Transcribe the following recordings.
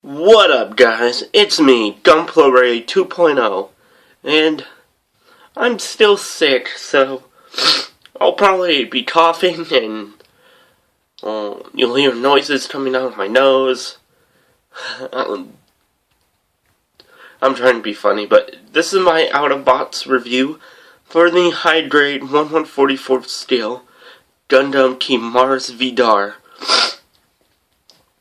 What up, guys? It's me, Gunpla 2.0, and I'm still sick, so I'll probably be coughing, and you'll hear noises coming out of my nose. I'm trying to be funny, but this is my out-of-box review for the high-grade 1/144th scale Gundam Kimaris Vidar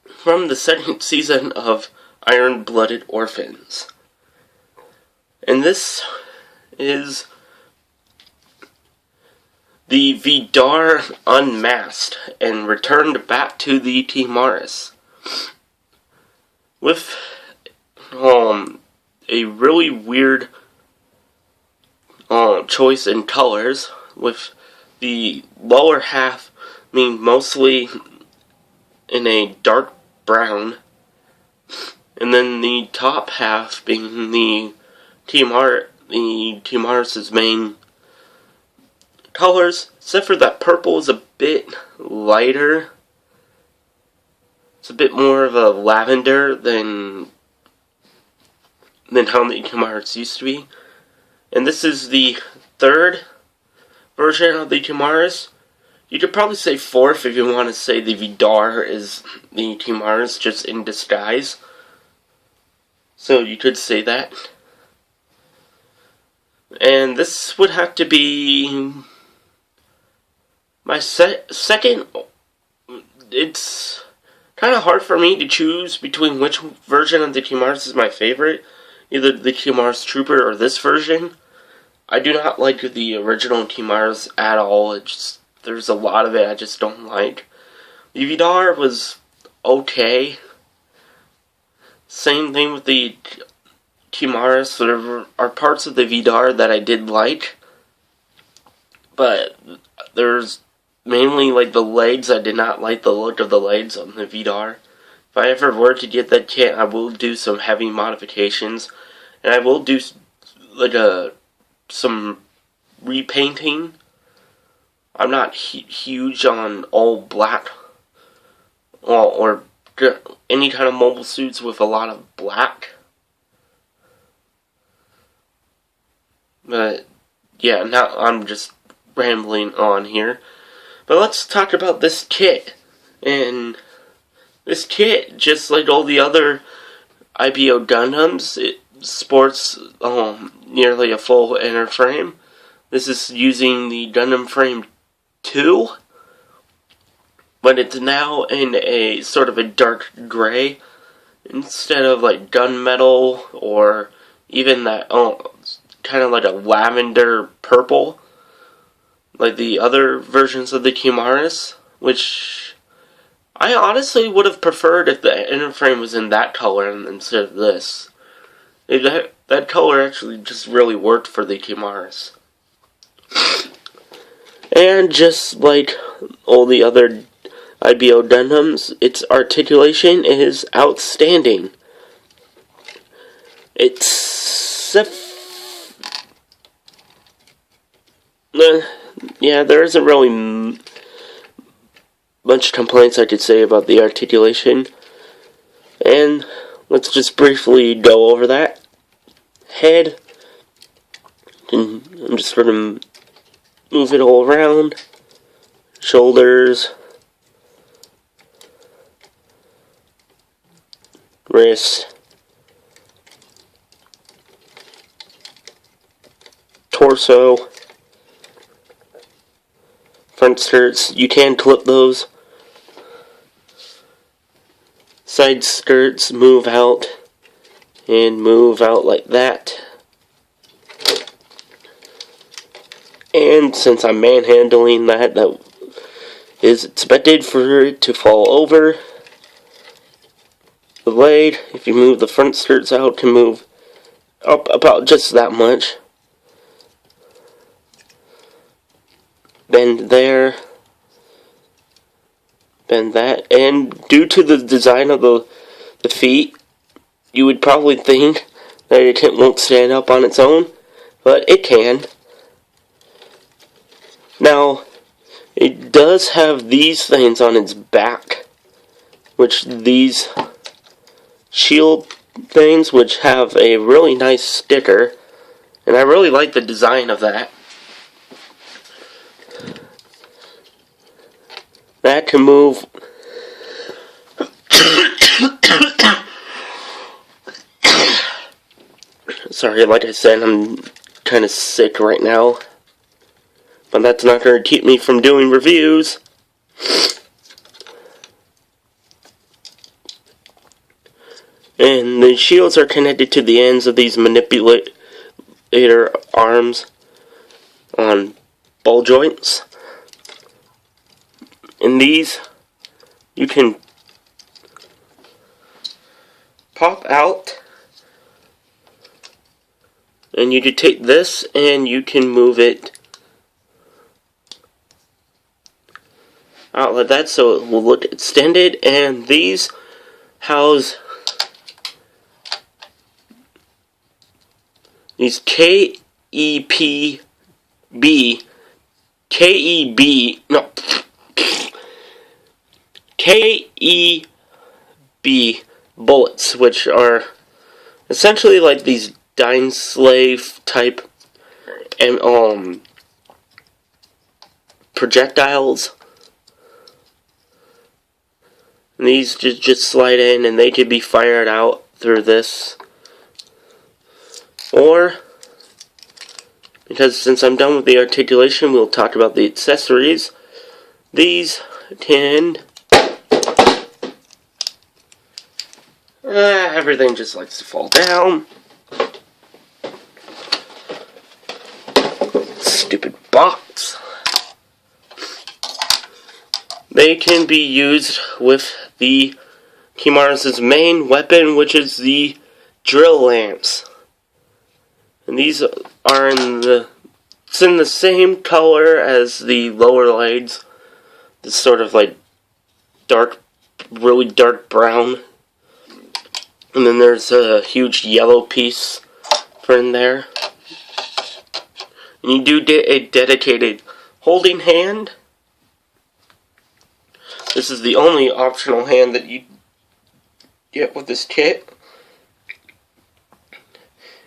from the second season of Iron-Blooded Orphans. And this is the Vidar unmasked and returned back to the Kimaris with a really weird choice in colors, with the lower half being mostly in a dark brown, and then the top half being the Kimaris' main colors, except for that purple is a bit lighter. It's a bit more of a lavender than how the Kimaris used to be. And this is the third version of the Kimaris. You could probably say fourth if you want to say the Vidar is the Kimaris just in disguise. So you could say that. And this would have to be my second. It's kind of hard for me to choose between which version of the Kimaris is my favorite. Either the Kimaris Trooper or this version. I do not like the original Kimaris at all. There's a lot of it I just don't like. The Vidar was okay. Same thing with the Kimaris. There are parts of the Vidar that I did like, but there's mainly like the legs. I did not like the look of the legs on the Vidar. If I ever were to get that kit, I will do some heavy modifications, and I will do like some repainting. I'm not huge on all black or any kind of mobile suits with a lot of black. But yeah, now I'm just rambling on here. But let's talk about this kit. And this kit, just like all the other HgIBO Gundams, it sports nearly a full inner frame. This is using the Gundam Frame 2, but it's now in a sort of a dark gray instead of like gunmetal or even that kind of like a lavender purple like the other versions of the Kimaris, which I honestly would have preferred if the inner frame was in that color instead of this. That color actually just really worked for the Kimaris. And just like all the other HgIBO Gundams, its articulation is outstanding. Yeah, there isn't really much complaints I could say about the articulation. And let's just briefly go over that. Head. And I'm just going to move it all around. Shoulders. Wrist. Torso. Front skirts. You can clip those. Side skirts move out. And move out like that. And since I'm manhandling that is expected for it to fall over. The blade, if you move the front skirts out, can move up about just that much. Bend there. Bend that. And due to the design of the feet, you would probably think that it won't stand up on its own, but it can. Now, it does have these things on its back, which these shield things, which have a really nice sticker, and I really like the design of that. That can move. Sorry, like I said, I'm kind of sick right now, but that's not going to keep me from doing reviews. And the shields are connected to the ends of these manipulator arms on ball joints. And these you can pop out, and you can take this and you can move it out like that so it will look extended. And these house these KEB bullets, which are essentially like these Dine Slave type projectiles. And these just slide in, and they can be fired out through this. Or, because since I'm done with the articulation, we'll talk about the accessories. These can... everything just likes to fall down. Stupid box. They can be used with the Kimaris' main weapon, which is the drill lance. And these are it's in the same color as the lower legs. This sort of like really dark brown. And then there's a huge yellow piece for in there. And you do get a dedicated holding hand. This is the only optional hand that you get with this kit.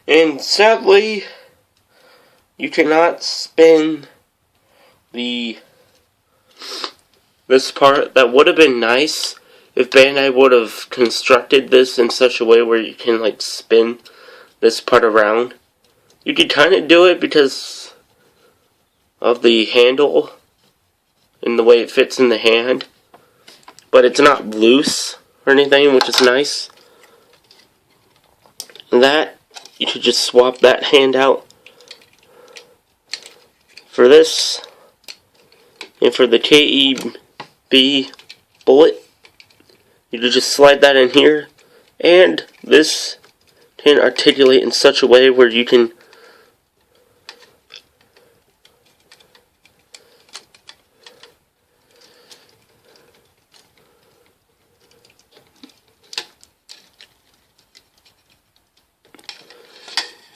And sadly, you cannot spin this part. That would have been nice if Bandai would have constructed this in such a way where you can like spin this part around. You could kind of do it because of the handle and the way it fits in the hand, but it's not loose or anything, which is nice. And that, you could just swap that hand out for this, and for the KEB bullet, you could just slide that in here, and this can articulate in such a way where you can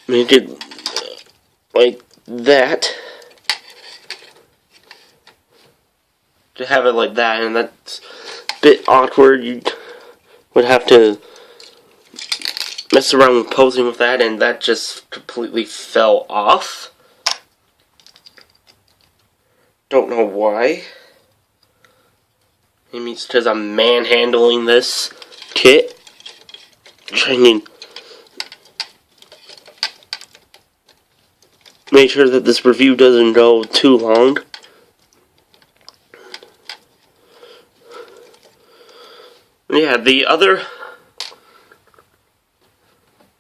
make it like that, to have it like that, and that's a bit awkward. You would have to mess around with posing with that, and that just completely fell off. Don't know why. Maybe it's because I'm manhandling this kit, trying to make sure that this review doesn't go too long. Yeah, the other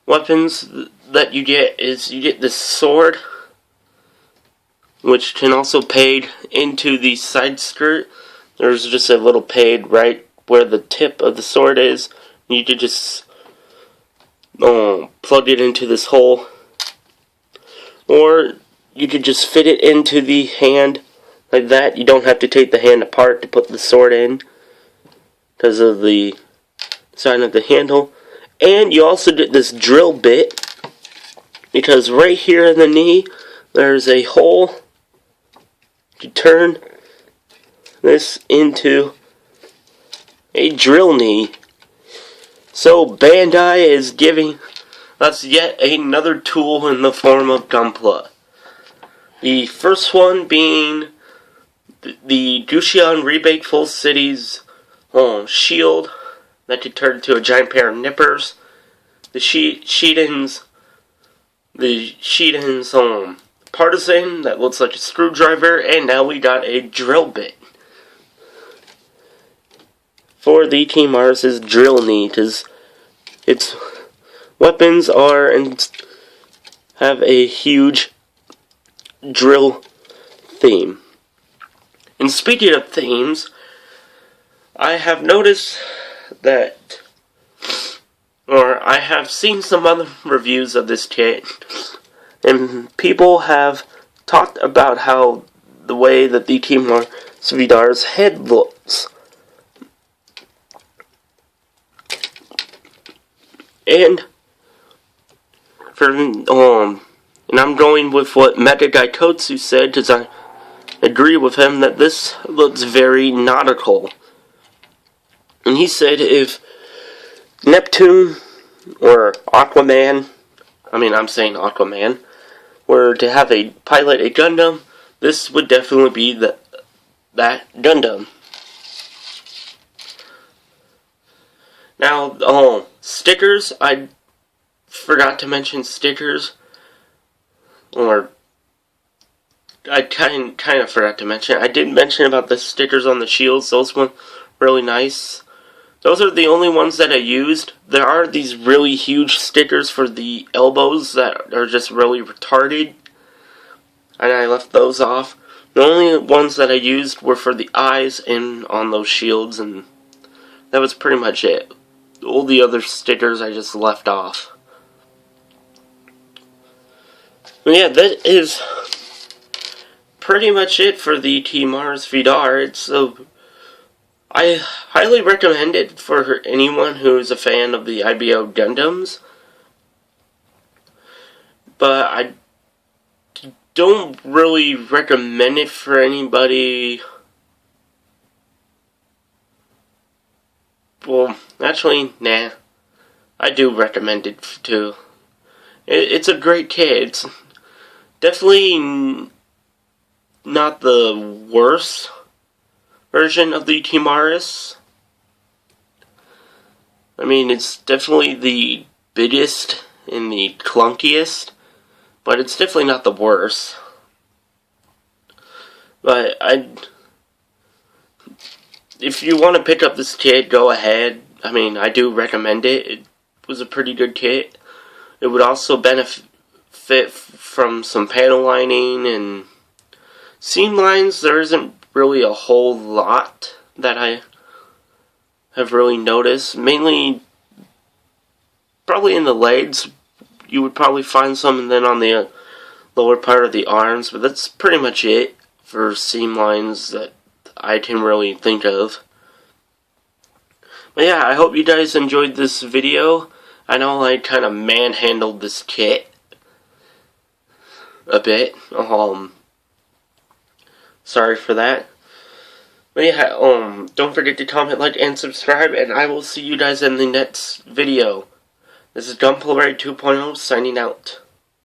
weapons that you get is you get this sword, which can also peg into the side skirt. There's just a little peg right where the tip of the sword is. You could just plug it into this hole, or you could just fit it into the hand like that. You don't have to take the hand apart to put the sword in because of the sign of the handle. And you also get this drill bit, because right here in the knee there's a hole to turn this into a drill knee. So Bandai is giving us yet another tool in the form of Gunpla. The first one being the Dushan Rebake Full City's shield that could turn into a giant pair of nippers. The Shiden's partisan that looks like a screwdriver, and now we got a drill bit. For the Kimaris' drill need, its weapons are and have a huge drill theme. And speaking of themes, I have noticed that, or I have seen some other reviews of this kit, and people have talked about how the way that the Kimaris Vidar's head looks. And I'm going with what Meta Gaikotsu said, because I agree with him that this looks very nautical. And he said if Neptune or Aquaman, were to have a pilot a Gundam, this would definitely be that Gundam. Now, stickers, I forgot to mention stickers, or I kind of forgot to mention. I did mention about the stickers on the shields. Those were really nice. Those are the only ones that I used. There are these really huge stickers for the elbows that are just really retarded, and I left those off. The only ones that I used were for the eyes and on those shields, and that was pretty much it. All the other stickers I just left off. But yeah, that is pretty much it for the Kimaris Vidar. I highly recommend it for anyone who is a fan of the HgIBO Gundams. But I don't really recommend it for anybody. Well, actually, nah. I do recommend it too. It's a great kit. It's definitely not the worst version of the Kimaris. I mean, it's definitely the biggest and the clunkiest, but it's definitely not the worst. But if you want to pick up this kit, go ahead. I mean, I do recommend it. It was a pretty good kit. It would also benefit from some panel lining and seam lines. There isn't really a whole lot that I have really noticed. Mainly, probably in the legs. You would probably find some, and then on the lower part of the arms. But that's pretty much it for seam lines that I can really think of. But yeah, I hope you guys enjoyed this video. I know I kind of manhandled this kit a bit. Sorry for that. But yeah, don't forget to comment, like, and subscribe, and I will see you guys in the next video. This is Gunpla 2.0 signing out.